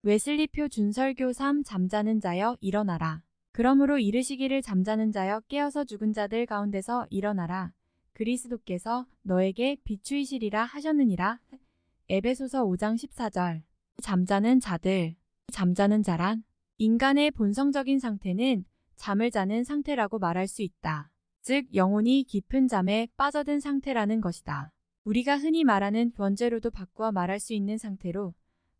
웨슬리표 준설교 3. 잠자는 자여 일어나라. 그러므로 이르시기를 잠자는 자여 깨어서 죽은 자들 가운데서 일어나라. 그리스도께서 너에게 비추이시리라 하셨느니라. 에베소서 5장 14절. 잠자는 자들. 잠자는 자란 인간의 본성적인 상태는 잠을 자는 상태라고 말할 수 있다. 즉 영혼이 깊은 잠에 빠져든 상태라는 것이다. 우리가 흔히 말하는 원죄로도 바꾸어 말할 수 있는 상태로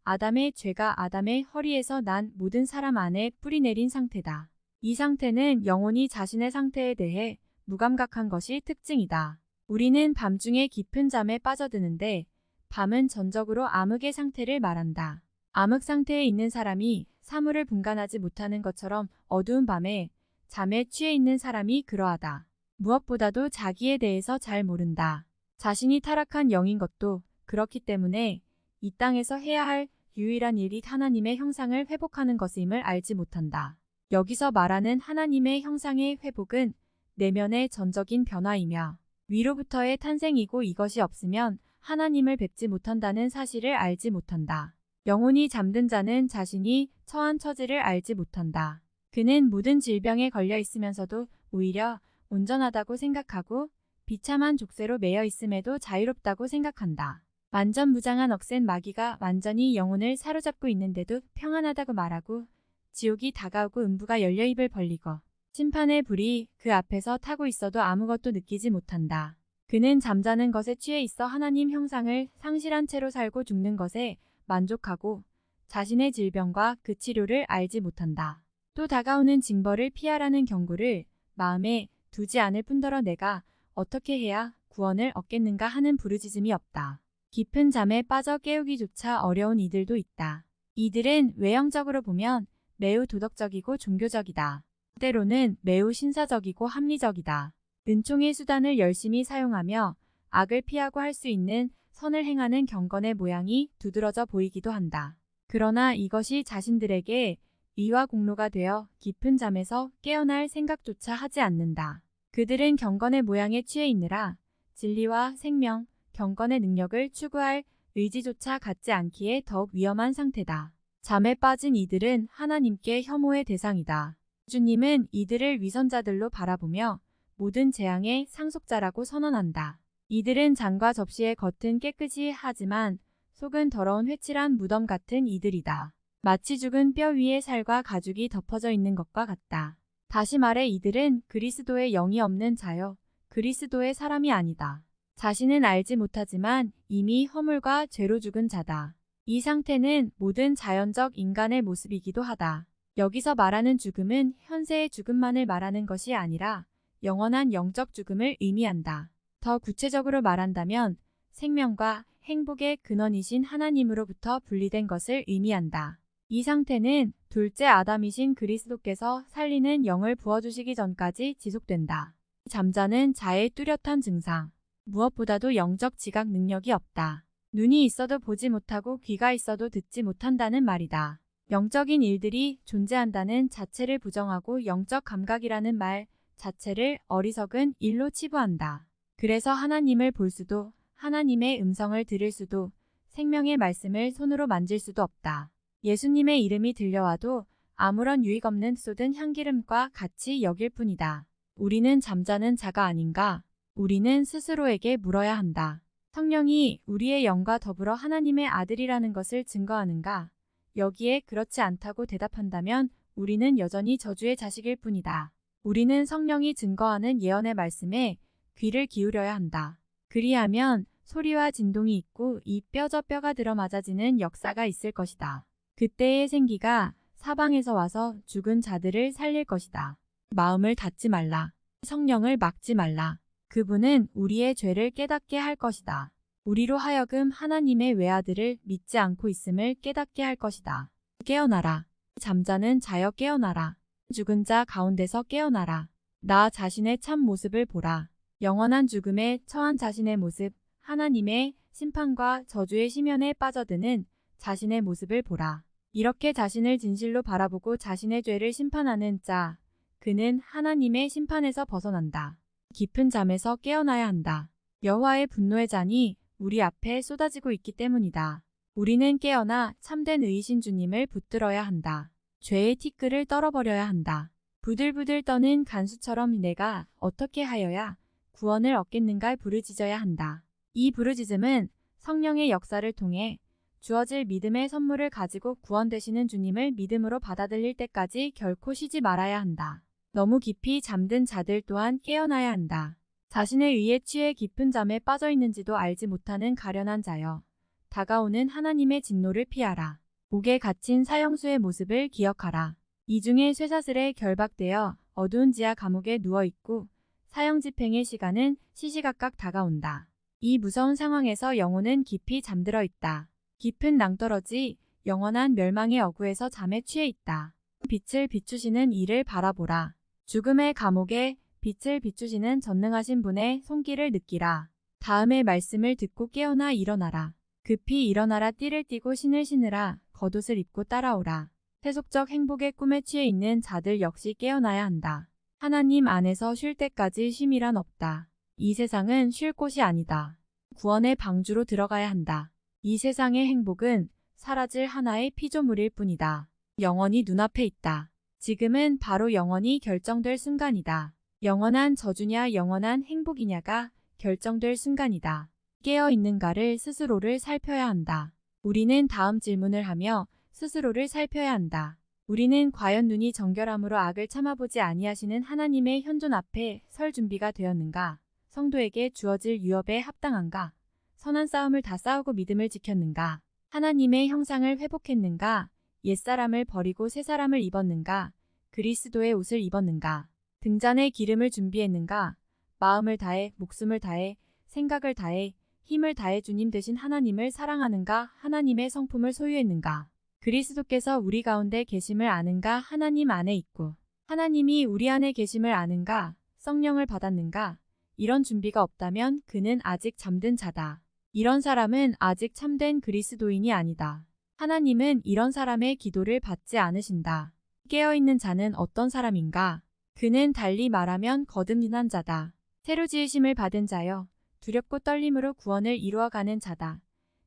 아담의 죄가 아담의 허리에서 난 모든 사람 안에 뿌리내린 상태다. 이 상태는 영혼이 자신의 상태에 대해 무감각한 것이 특징이다. 우리는 밤중에 깊은 잠에 빠져드는데 밤은 전적으로 암흑의 상태를 말한다. 암흑 상태에 있는 사람이 사물을 분간하지 못하는 것처럼 어두운 밤에 잠에 취해 있는 사람이 그러하다. 무엇보다도 자기에 대해서 잘 모른다. 자신이 타락한 영인 것도 그렇기 때문에 이 땅에서 해야 할 유일한 일이 하나님의 형상을 회복하는 것임을 알지 못한다. 여기서 말하는 하나님의 형상의 회복은 내면의 전적인 변화이며 위로부터의 탄생이고 이것이 없으면 하나님을 뵙지 못한다는 사실을 알지 못한다. 영혼이 잠든 자는 자신이 처한 처지를 알지 못한다. 그는 모든 질병에 걸려 있으면서도 오히려 온전하다고 생각하고 비참한 족쇄로 매여 있음에도 자유롭다고 생각한다. 완전무장한 억센 마귀가 완전히 영혼을 사로잡고 있는데도 평안하다고 말하고 지옥이 다가오고 음부가 열려 입을 벌리고 심판의 불이 그 앞에서 타고 있어도 아무것도 느끼지 못한다. 그는 잠자는 것에 취해 있어 하나님 형상을 상실한 채로 살고 죽는 것에 만족하고 자신의 질병과 그 치료를 알지 못한다. 또 다가오는 징벌을 피하라는 경고를 마음에 두지 않을 뿐더러 내가 어떻게 해야 구원을 얻겠는가 하는 부르짖음이 없다. 깊은 잠에 빠져 깨우기조차 어려운 이들도 있다. 이들은 외형적으로 보면 매우 도덕적이고 종교적이다. 때로는 매우 신사적이고 합리적이다. 은총의 수단을 열심히 사용하며 악을 피하고 할 수 있는 선을 행하는 경건의 모양이 두드러져 보이기도 한다. 그러나 이것이 자신들에게 의와 공로가 되어 깊은 잠에서 깨어날 생각조차 하지 않는다. 그들은 경건의 모양에 취해 있느라 진리와 생명, 경건의 능력을 추구할 의지조차 갖지 않기에 더욱 위험한 상태다. 잠에 빠진 이들은 하나님께 혐오의 대상이다. 주님은 이들을 위선자들로 바라보며 모든 재앙의 상속자라고 선언한다. 이들은 잔과 접시의 겉은 깨끗이 하지만 속은 더러운 회칠한 무덤 같은 이들이다. 마치 죽은 뼈 위에 살과 가죽이 덮어져 있는 것과 같다. 다시 말해 이들은 그리스도의 영이 없는 자여 그리스도의 사람이 아니다. 자신은 알지 못하지만 이미 허물과 죄로 죽은 자다. 이 상태는 모든 자연적 인간의 모습이기도 하다. 여기서 말하는 죽음은 현세의 죽음만을 말하는 것이 아니라 영원한 영적 죽음을 의미한다. 더 구체적으로 말한다면 생명과 행복의 근원이신 하나님으로부터 분리된 것을 의미한다. 이 상태는 둘째 아담이신 그리스도께서 살리는 영을 부어주시기 전까지 지속된다. 잠자는 자의 뚜렷한 증상. 무엇보다도 영적 지각 능력이 없다. 눈이 있어도 보지 못하고 귀가 있어도 듣지 못한다는 말이다. 영적인 일들이 존재한다는 자체를 부정하고 영적 감각이라는 말 자체를 어리석은 일로 치부한다. 그래서 하나님을 볼 수도 하나님의 음성을 들을 수도 생명의 말씀을 손으로 만질 수도 없다. 예수님의 이름이 들려와도 아무런 유익 없는 쏟은 향기름과 같이 여길 뿐이다. 우리는 잠자는 자가 아닌가? 우리는 스스로에게 물어야 한다. 성령이 우리의 영과 더불어 하나님의 아들이라는 것을 증거하는가? 여기에 그렇지 않다고 대답한다면 우리는 여전히 저주의 자식일 뿐이다. 우리는 성령이 증거하는 예언의 말씀에 귀를 기울여야 한다. 그리하면 소리와 진동이 있고 이 뼈 저 뼈가 들어맞아지는 역사가 있을 것이다. 그때의 생기가 사방에서 와서 죽은 자들을 살릴 것이다. 마음을 닫지 말라. 성령을 막지 말라. 그분은 우리의 죄를 깨닫게 할 것이다. 우리로 하여금 하나님의 외아들을 믿지 않고 있음을 깨닫게 할 것이다. 깨어나라. 잠자는 자여 깨어나라. 죽은 자 가운데서 깨어나라. 나 자신의 참 모습을 보라. 영원한 죽음에 처한 자신의 모습, 하나님의 심판과 저주의 심연에 빠져드는 자신의 모습을 보라. 이렇게 자신을 진실로 바라보고 자신의 죄를 심판하는 자, 그는 하나님의 심판에서 벗어난다. 깊은 잠에서 깨어나야 한다. 여호와의 분노의 잔이 우리 앞에 쏟아지고 있기 때문이다. 우리는 깨어나 참된 의이신 주님을 붙들어야 한다. 죄의 티끌을 떨어버려야 한다. 부들부들 떠는 간수처럼 내가 어떻게 하여야 구원을 얻겠는가 부르짖어야 한다. 이 부르짖음은 성령의 역사를 통해 주어질 믿음의 선물을 가지고 구원되시는 주님을 믿음으로 받아들일 때까지 결코 쉬지 말아야 한다. 너무 깊이 잠든 자들 또한 깨어나야 한다. 자신의 의에 취해 깊은 잠에 빠져 있는지도 알지 못하는 가련한 자여. 다가오는 하나님의 진노를 피하라. 옥에 갇힌 사형수의 모습을 기억하라. 이 중에 쇠사슬에 결박되어 어두운 지하 감옥에 누워있고 사형 집행의 시간은 시시각각 다가온다. 이 무서운 상황에서 영혼은 깊이 잠들어 있다. 깊은 낭떠러지 영원한 멸망의 어구에서 잠에 취해 있다. 빛을 비추시는 이를 바라보라. 죽음의 감옥에 빛을 비추시는 전능하신 분의 손길을 느끼라. 다음의 말씀을 듣고 깨어나 일어나라. 급히 일어나라. 띠를 띠고 신을 신으라. 겉옷을 입고 따라오라. 세속적 행복의 꿈에 취해 있는 자들 역시 깨어나야 한다. 하나님 안에서 쉴 때까지 쉼이란 없다. 이 세상은 쉴 곳이 아니다. 구원의 방주로 들어가야 한다. 이 세상의 행복은 사라질 하나의 피조물일 뿐이다. 영원히 눈앞에 있다. 지금은 바로 영원히 결정될 순간이다. 영원한 저주냐 영원한 행복이냐가 결정될 순간이다. 깨어있는가를 스스로를 살펴야 한다. 우리는 다음 질문을 하며 스스로를 살펴야 한다. 우리는 과연 눈이 정결함으로 악을 참아보지 아니하시는 하나님의 현존 앞에 설 준비가 되었는가? 성도에게 주어질 유업에 합당한가? 선한 싸움을 다 싸우고 믿음을 지켰는가? 하나님의 형상을 회복했는가? 옛사람을 버리고 새사람을 입었는가? 그리스도의 옷을 입었는가? 등잔에 기름을 준비했는가? 마음을 다해, 목숨을 다해, 생각을 다해, 힘을 다해 주님 되신 하나님을 사랑하는가? 하나님의 성품을 소유했는가? 그리스도께서 우리 가운데 계심을 아는가? 하나님 안에 있고 하나님이 우리 안에 계심을 아는가? 성령을 받았는가? 이런 준비가 없다면 그는 아직 잠든 자다. 이런 사람은 아직 참된 그리스도인이 아니다. 하나님은 이런 사람의 기도를 받지 않으신다. 깨어있는 자는 어떤 사람인가? 그는 달리 말하면 거듭난 자다. 새로 지으심을 받은 자여, 두렵고 떨림으로 구원을 이루어가는 자다.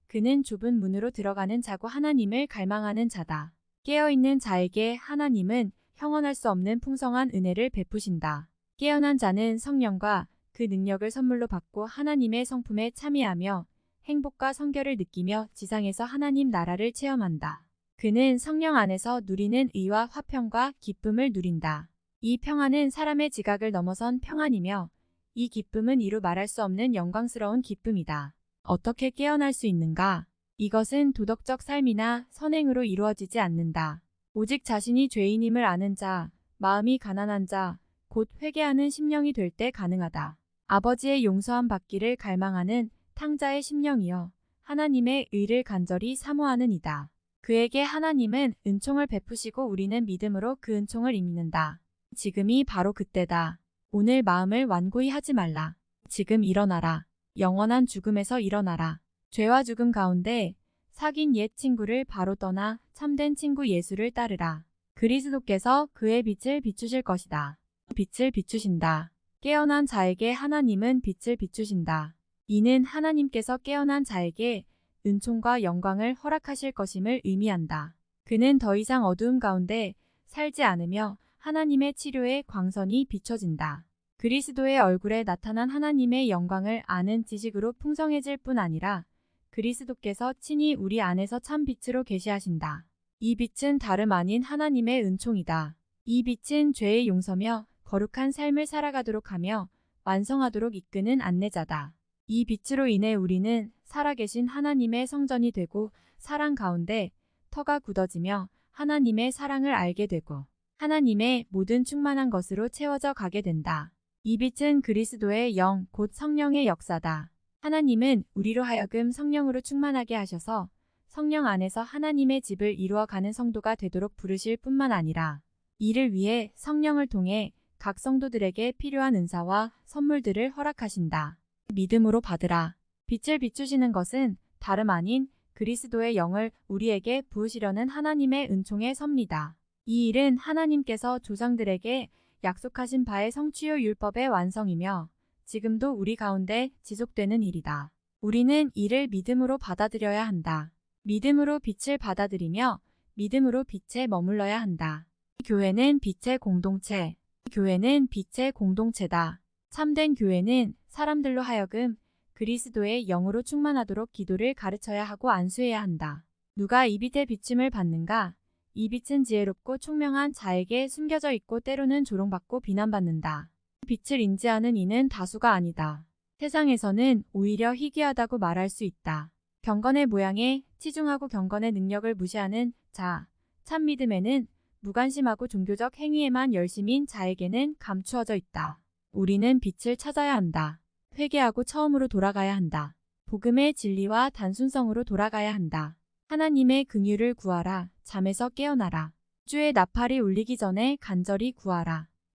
그는 좁은 문으로 들어가는 자고 하나님을 갈망하는 자다. 깨어있는 자에게 하나님은 형언할 수 없는 풍성한 은혜를 베푸신다. 깨어난 자는 성령과 그 능력을 선물로 받고 하나님의 성품에 참여하며 행복과 성결을 느끼며 지상에서 하나님 나라를 체험한다. 그는 성령 안에서 누리는 의와 화평과 기쁨을 누린다. 이 평안은 사람의 지각을 넘어선 평안이며 이 기쁨은 이루 말할 수 없는 영광스러운 기쁨이다. 어떻게 깨어날 수 있는가? 이것은 도덕적 삶이나 선행으로 이루어지지 않는다. 오직 자신이 죄인임을 아는 자, 마음이 가난한 자, 곧 회개하는 심령이 될 때 가능하다. 아버지의 용서함 받기를 갈망하는 탕자의 심령이여 하나님의 의를 간절히 사모하는 이다. 그에게 하나님은 은총을 베푸시고 우리는 믿음으로 그 은총을 입는다. 지금이 바로 그때다. 오늘 마음을 완고히 하지 말라. 지금 일어나라. 영원한 죽음에서 일어나라. 죄와 죽음 가운데 사귄 옛 친구를 바로 떠나 참된 친구 예수를 따르라. 그리스도께서 그의 빛을 비추실 것이다. 빛을 비추신다. 깨어난 자에게 하나님은 빛을 비추신다. 이는 하나님께서 깨어난 자에게 은총과 영광을 허락하실 것임을 의미한다. 그는 더 이상 어두움 가운데 살지 않으며 하나님의 치료의 광선이 비춰진다. 그리스도의 얼굴에 나타난 하나님의 영광을 아는 지식으로 풍성해질 뿐 아니라 그리스도께서 친히 우리 안에서 참 빛으로 계시하신다. 이 빛은 다름 아닌 하나님의 은총이다. 이 빛은 죄의 용서며 거룩한 삶을 살아가도록 하며 완성하도록 이끄는 안내자다. 이 빛으로 인해 우리는 살아계신 하나님의 성전이 되고 사랑 가운데 터가 굳어지며 하나님의 사랑을 알게 되고 하나님의 모든 충만한 것으로 채워져 가게 된다. 이 빛은 그리스도의 영, 곧 성령의 역사다. 하나님은 우리로 하여금 성령으로 충만하게 하셔서 성령 안에서 하나님의 집을 이루어가는 성도가 되도록 부르실 뿐만 아니라 이를 위해 성령을 통해 각 성도들에게 필요한 은사와 선물들을 허락하신다. 믿음으로 받으라. 빛을 비추시는 것은 다름 아닌 그리스도의 영을 우리에게 부으시려는 하나님의 은총의 섭니다. 이 일은 하나님께서 조상들에게 약속하신 바의 성취요 율법의 완성이며 지금도 우리 가운데 지속되는 일이다. 우리는 이를 믿음으로 받아들여야 한다. 믿음으로 빛을 받아들이며 믿음으로 빛에 머물러야 한다. 교회는 빛의 공동체. 교회는 빛의 공동체다. 참된 교회는 사람들로 하여금 그리스도의 영으로 충만하도록 기도를 가르쳐야 하고 안수해야 한다. 누가 이 빛의 비침을 받는가? 이 빛은 지혜롭고 총명한 자에게 숨겨져 있고 때로는 조롱받고 비난받는다. 빛을 인지하는 이는 다수가 아니다. 세상에서는 오히려 희귀하다고 말할 수 있다. 경건의 모양에 치중하고 경건의 능력을 무시하는 자, 참 믿음에는 무관심하고 종교적 행위에만 열심인 자에게는 감추어져 있다. 우리는 빛을 찾아야 한다. 회개하고 처음으로 돌아가야 한다. 복음의 진리와 단순성으로 돌아가야 한다. 하나님의 긍휼을 구하라. 잠에서 깨어나라. 주의 나팔이 울리기 전에 간절히 구하라.